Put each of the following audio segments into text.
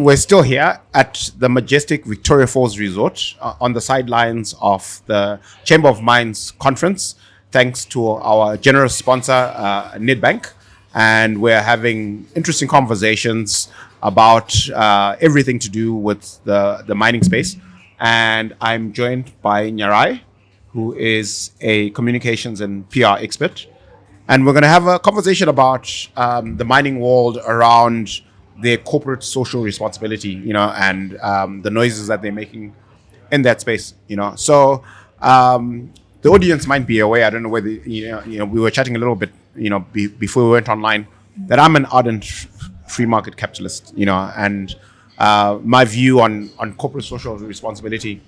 we're still here at the majestic Victoria Falls Resort on the sidelines of the Chamber of Mines conference, thanks to our generous sponsor, Nedbank. And we're having interesting conversations about everything to do with the mining space. And I'm joined by Nyarai, who is a communications and PR expert. And we're going to have a conversation about the mining world around their corporate social responsibility, and the noises that they're making in that space, So the audience might be aware. I don't know whether we were chatting a little bit, before we went online, that I'm an ardent free market capitalist, and my view on corporate social responsibility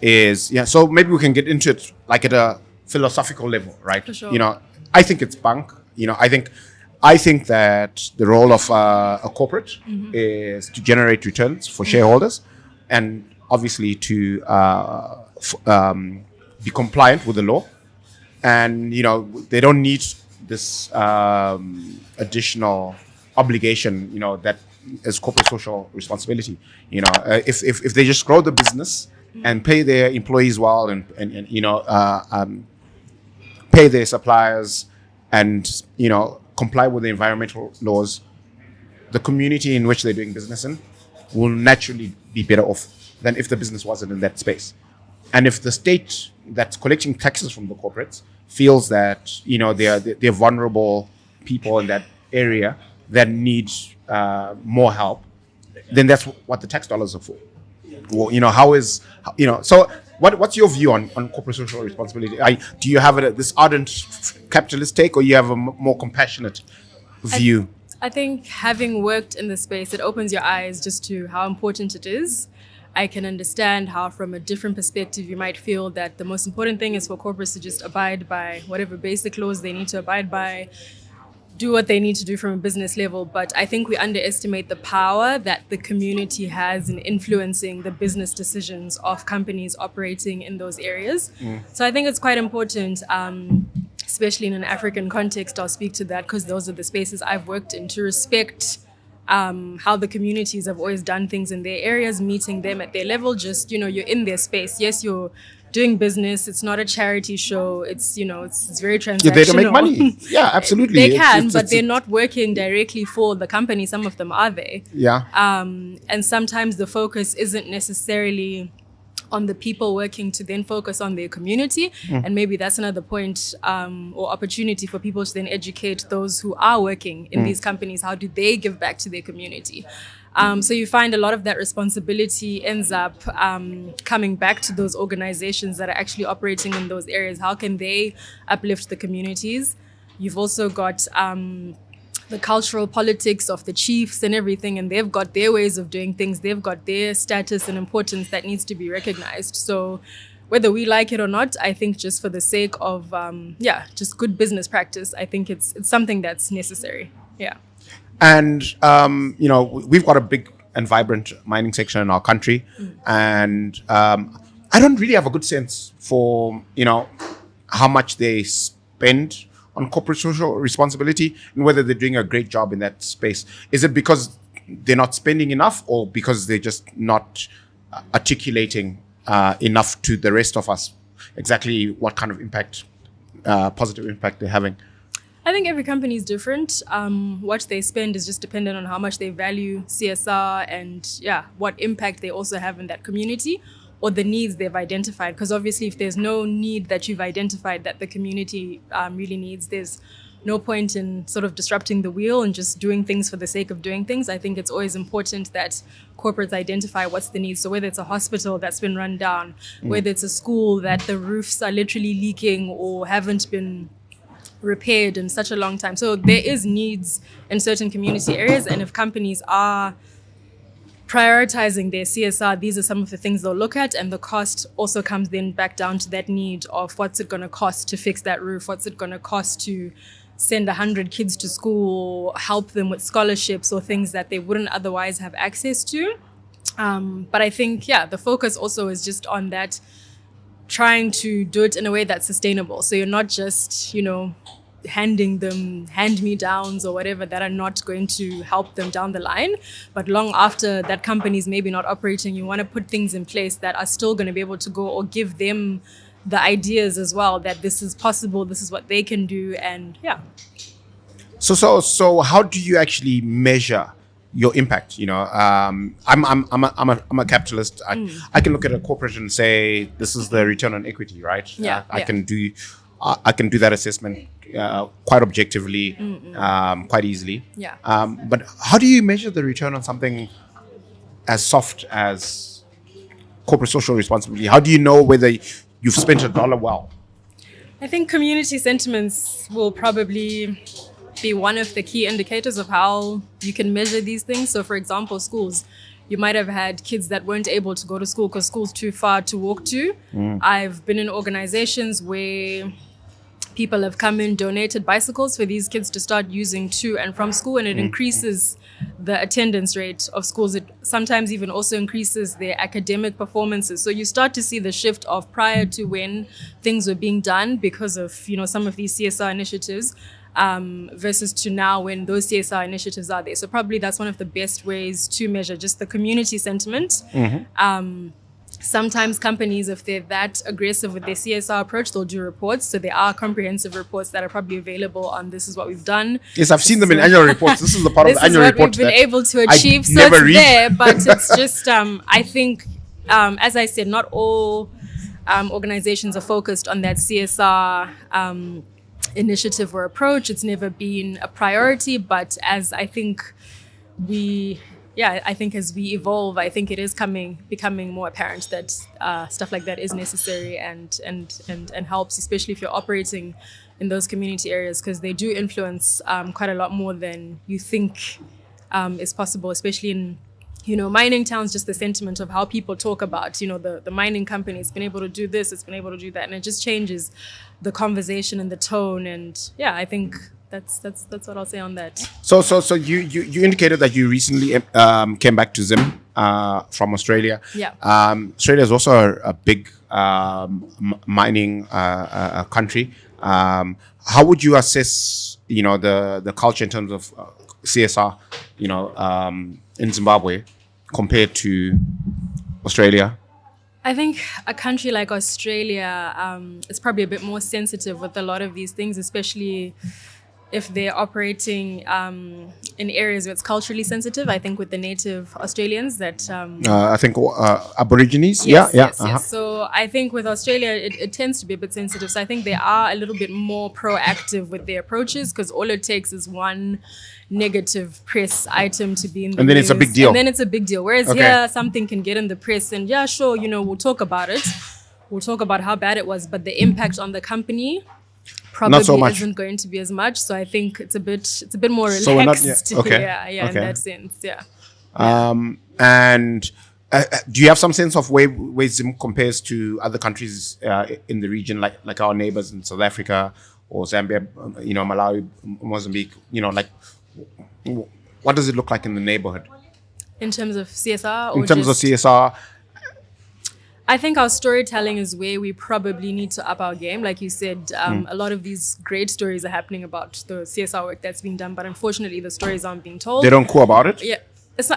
is So maybe we can get into it like at a philosophical level, right? For sure. I think it's bunk. I think that the role of a corporate is to generate returns for shareholders, and obviously to be compliant with the law. And they don't need this additional obligation, that is corporate social responsibility. If they just grow the business and pay their employees well, and pay their suppliers, and comply with the environmental laws, the community in which they're doing business in will naturally be better off than if the business wasn't in that space. And if the state that's collecting taxes from the corporates feels that they're vulnerable people in that area that need more help, then that's what the tax dollars are for. Well, so what's your view on corporate social responsibility? Do you have this ardent capitalist take, or you have a more compassionate view? I think having worked in the space, it opens your eyes just to how important it is. I can understand how, from a different perspective, you might feel that the most important thing is for corporates to just abide by whatever basic laws they need to abide by, do what they need to do from a business level. But I think we underestimate the power that the community has in influencing the business decisions of companies operating in those areas. So I think it's quite important, especially in an African context. I'll speak to that because those are the spaces I've worked in, to respect how the communities have always done things in their areas, meeting them at their level. Just, you're in their space. Yes, you're doing business. It's not a charity show. It's, it's very transactional. You're there to make money. Yeah, absolutely. They can, but they're not working directly for the company. Some of them are there. Yeah. And sometimes the focus isn't necessarily on the people working to then focus on their community. And maybe that's another point or opportunity for people to then educate those who are working in these companies. How do they give back to their community? So you find a lot of that responsibility ends up coming back to those organizations that are actually operating in those areas. How can they uplift the communities? You've also got the cultural politics of the chiefs and everything, and they've got their ways of doing things. They've got their status and importance that needs to be recognized. So whether we like it or not, I think just for the sake of, just good business practice, I think it's something that's necessary. Yeah. And, we've got a big and vibrant mining section in our country. And I don't really have a good sense for, how much they spend on corporate social responsibility and whether they're doing a great job in that space. Is it because they're not spending enough, or because they're just not articulating enough to the rest of us exactly what kind of impact, positive impact they're having? I think every company is different. What they spend is just dependent on how much they value CSR and what impact they also have in that community, or the needs they've identified. Because obviously if there's no need that you've identified that the community really needs, there's no point in sort of disrupting the wheel and just doing things for the sake of doing things. I think it's always important that corporates identify what's the need. So whether it's a hospital that's been run down, whether it's a school that the roofs are literally leaking or haven't been repaired in such a long time. So there is needs in certain community areas, and if companies are prioritizing their CSR, these are some of the things they'll look at, and the cost also comes then back down to that need of what's it going to cost to fix that roof, what's it going to cost to send 100 kids to school, or help them with scholarships or things that they wouldn't otherwise have access to. But I think, the focus also is just on that, trying to do it in a way that's sustainable. So you're not just, handing them hand-me-downs or whatever that are not going to help them down the line. But long after that company is maybe not operating, you want to put things in place that are still going to be able to go, or give them the ideas as well that this is possible, this is what they can do, and yeah. So how do you actually measure your impact? I'm a capitalist. I can look at a corporate and say this is the return on equity, right? I can do that assessment quite objectively, quite easily. Yeah. But how do you measure the return on something as soft as corporate social responsibility? How do you know whether you've spent $1 well? I think community sentiments will probably be one of the key indicators of how you can measure these things. So for example, schools, you might have had kids that weren't able to go to school because school's too far to walk to. I've been in organizations where people have come in, donated bicycles for these kids to start using to and from school, and it increases the attendance rate of schools. It sometimes even also increases their academic performances. So you start to see the shift of prior to when things were being done because of, some of these CSR initiatives, versus to now when those CSR initiatives are there. So probably that's one of the best ways to measure just the community sentiment. Sometimes companies, if they're that aggressive with their CSR approach, they'll do reports. So there are comprehensive reports that are probably available on this is what we've done. Yes, I've seen them in annual reports. This is the part of the annual report this is what we've been able to achieve. So it's there, but it's just, I think, as I said, not all organizations are focused on that CSR initiative or approach. It's never been a priority, but as I think as we evolve, I think it is becoming more apparent that stuff like that is necessary and helps, especially if you're operating in those community areas, because they do influence quite a lot more than you think is possible, especially in mining towns. Just the sentiment of how people talk about the mining company, it's been able to do this, it's been able to do that, and it just changes the conversation and the tone. And I think that's what I'll say on that. So you indicated that you recently came back to Zim from Australia. Yeah. Australia is also a big mining country. How would you assess the culture in terms of CSR in Zimbabwe compared to Australia? I think a country like Australia is probably a bit more sensitive with a lot of these things, especially if they're operating in areas where it's culturally sensitive. I think with the native Australians that... I think Aborigines? Yes, Yes. So I think with Australia, it tends to be a bit sensitive. So I think they are a little bit more proactive with their approaches, because all it takes is one negative press item to be in the and then news, it's a big deal. And then it's a big deal. Whereas here, something can get in the press and sure, we'll talk about it. We'll talk about how bad it was, but the impact on the company probably isn't going to be as much. So I think it's a bit more relaxed. So we're not, in that sense, And do you have some sense of where Zim compares to other countries in the region, like our neighbors in South Africa or Zambia, Malawi, Mozambique? What does it look like in the neighborhood? In terms of CSR? In terms of CSR? I think our storytelling is where we probably need to up our game. Like you said, a lot of these great stories are happening about the CSR work that's being done, but unfortunately the stories aren't being told. They don't care about it? Yeah.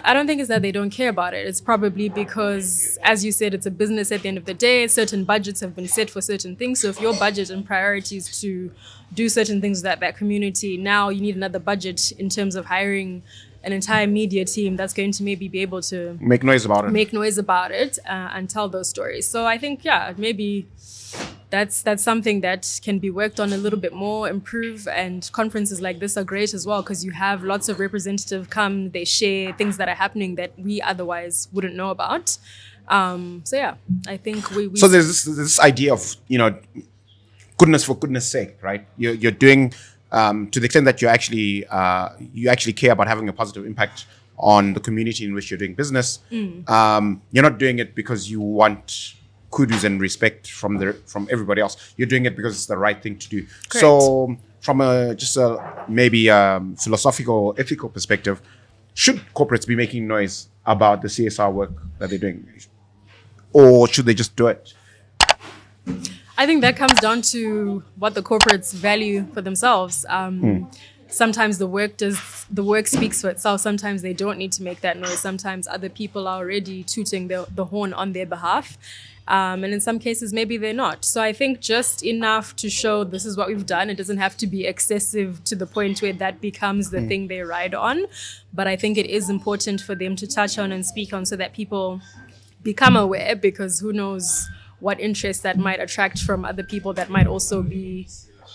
I don't think it's that they don't care about it. It's probably because, as you said, it's a business at the end of the day. Certain budgets have been set for certain things. So if your budget and priorities to do certain things with that community, now you need another budget in terms of hiring an entire media team that's going to maybe be able to make noise about it and tell those stories. So I think, maybe that's something that can be worked on a little bit more, improve. And conferences like this are great as well, because you have lots of representatives come, they share things that are happening that we otherwise wouldn't know about. I think we so there's this idea of goodness for goodness sake, right? You're doing to the extent that you actually care about having a positive impact on the community in which you're doing business. You're not doing it because you want kudos and respect from everybody else. You're doing it because it's the right thing to do. Correct. So from a maybe philosophical, ethical perspective, should corporates be making noise about the CSR work that they're doing, or should they just do it? I think that comes down to what the corporates value for themselves. Sometimes the work speaks for itself. Sometimes they don't need to make that noise. Sometimes other people are already tooting the horn on their behalf. And in some cases, maybe they're not. So I think just enough to show this is what we've done. It doesn't have to be excessive to the point where that becomes the thing they ride on. But I think it is important for them to touch on and speak on so that people become aware, because who knows what interest that might attract from other people that might also be,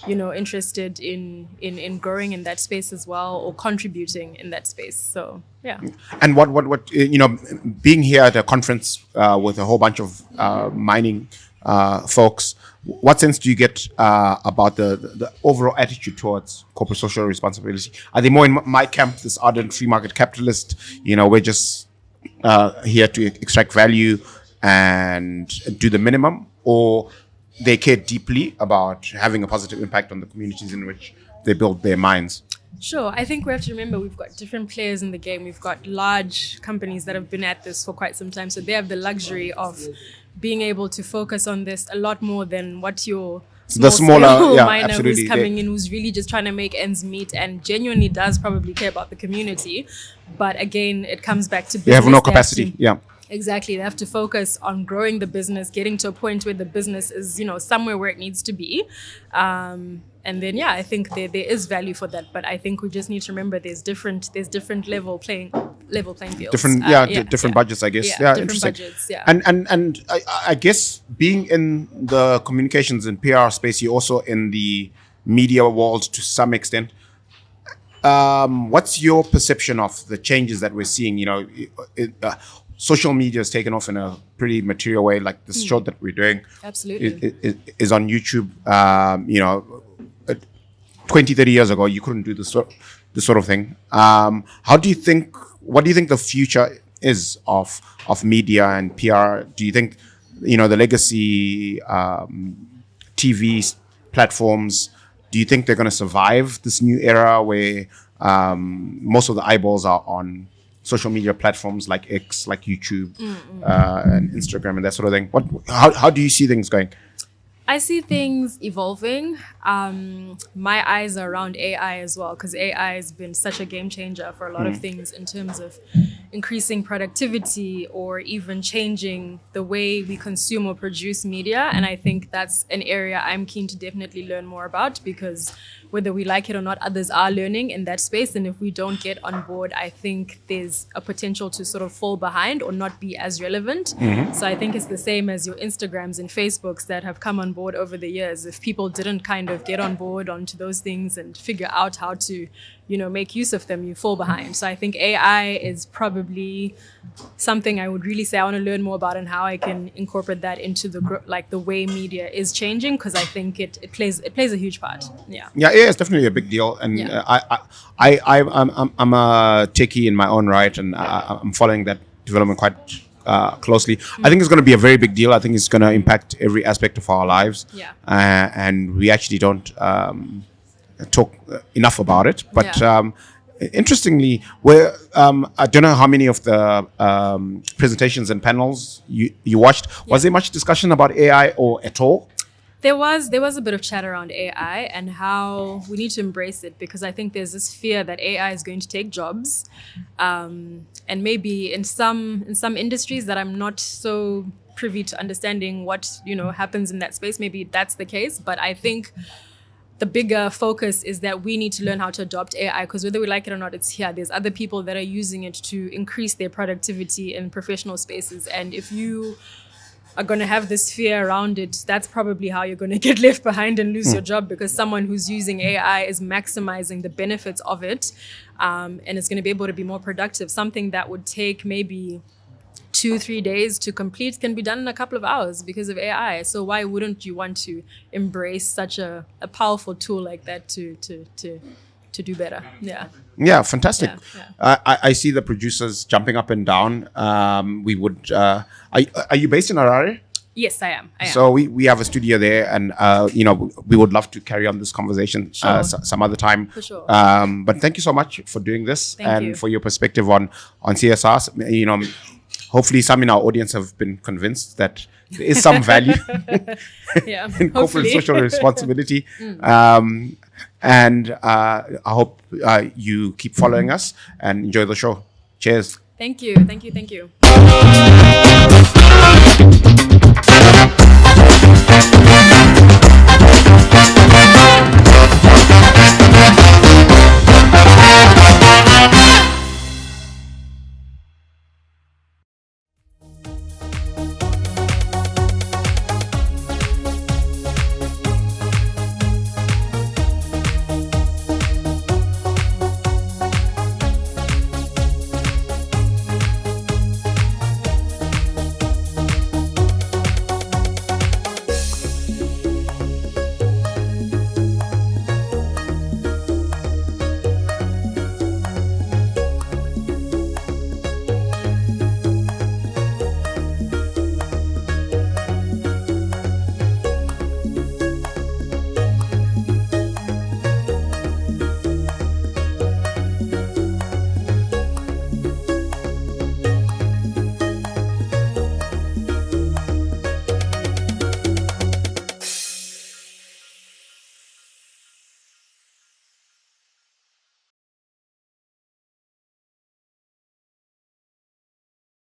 interested in growing in that space as well, or contributing in that space. So yeah. And what being here at a conference with a whole bunch of mining folks, what sense do you get about the overall attitude towards corporate social responsibility? Are they more in my camp, this ardent free market capitalist? We're just here to extract value and do the minimum, or they care deeply about having a positive impact on the communities in which they build their mines? Sure. I think we have to remember we've got different players in the game. We've got large companies that have been at this for quite some time. So they have the luxury of being able to focus on this a lot more than what your smaller miner absolutely, who's coming in, who's really just trying to make ends meet and genuinely does probably care about the community. But again, it comes back to business. They have no capacity. Exactly. They have to focus on growing the business, getting to a point where the business is, somewhere where it needs to be. And then, I think there is value for that. But I think we just need to remember there's different level playing fields. Different budgets, I guess. Different interesting. Budgets, yeah. And I guess being in the communications and PR space, you're also in the media world to some extent. What's your perception of the changes that we're seeing? Social media has taken off in a pretty material way, like this show that we're doing. Absolutely. Is on YouTube. 20, 30 years ago, you couldn't do this sort of thing. What do you think the future is of media and PR? Do you think, the legacy TV platforms, do you think they're going to survive this new era where most of the eyeballs are on social media platforms like X, like YouTube, and Instagram and that sort of thing? How do you see things going? I see things evolving. My eyes are around AI as well, because AI has been such a game changer for a lot of things in terms of increasing productivity or even changing the way we consume or produce media. And I think that's an area I'm keen to definitely learn more about, because whether we like it or not, others are learning in that space. And if we don't get on board, I think there's a potential to sort of fall behind or not be as relevant. So I think it's the same as your Instagrams and Facebooks that have come on board over the years. If people didn't kind of get on board onto those things and figure out how to, make use of them, you fall behind. So I think AI is probably something I would really say I want to learn more about, and how I can incorporate that into the way media is changing, because I think it plays a huge part. Yeah, it's definitely a big deal, and I'm a techie in my own right, and I'm following that development quite closely. I think it's going to be a very big deal. I think it's going to impact every aspect of our lives. And we actually don't talk enough about it. But interestingly, I don't know how many of the presentations and panels you watched. Was there much discussion about AI or at all? There was a bit of chat around AI and how we need to embrace it, because I think there's this fear that AI is going to take jobs, and maybe in some industries that I'm not so privy to understanding what happens in that space. Maybe that's the case, but I think the bigger focus is that we need to learn how to adopt AI, because whether we like it or not, it's here. There's other people that are using it to increase their productivity in professional spaces, and if you are going to have this fear around it, that's probably how you're going to get left behind and lose your job, because someone who's using AI is maximizing the benefits of it, and is going to be able to be more productive. Something that would take maybe 2-3 days to complete can be done in a couple of hours because of AI. So why wouldn't you want to embrace such a powerful tool like that to do better? Yeah, fantastic. I see the producers jumping up and down. Are you based in Nyarai? Yes, I am. So we have a studio there, and we would love to carry on this conversation some other time. For sure. But thank you so much for doing this, Thank you for your perspective on CSR. hopefully some in our audience have been convinced that there is some value Yeah, in corporate hopefully. social responsibility. And I hope you keep following us and enjoy the show. Cheers. Thank you. Thank you. Thank you.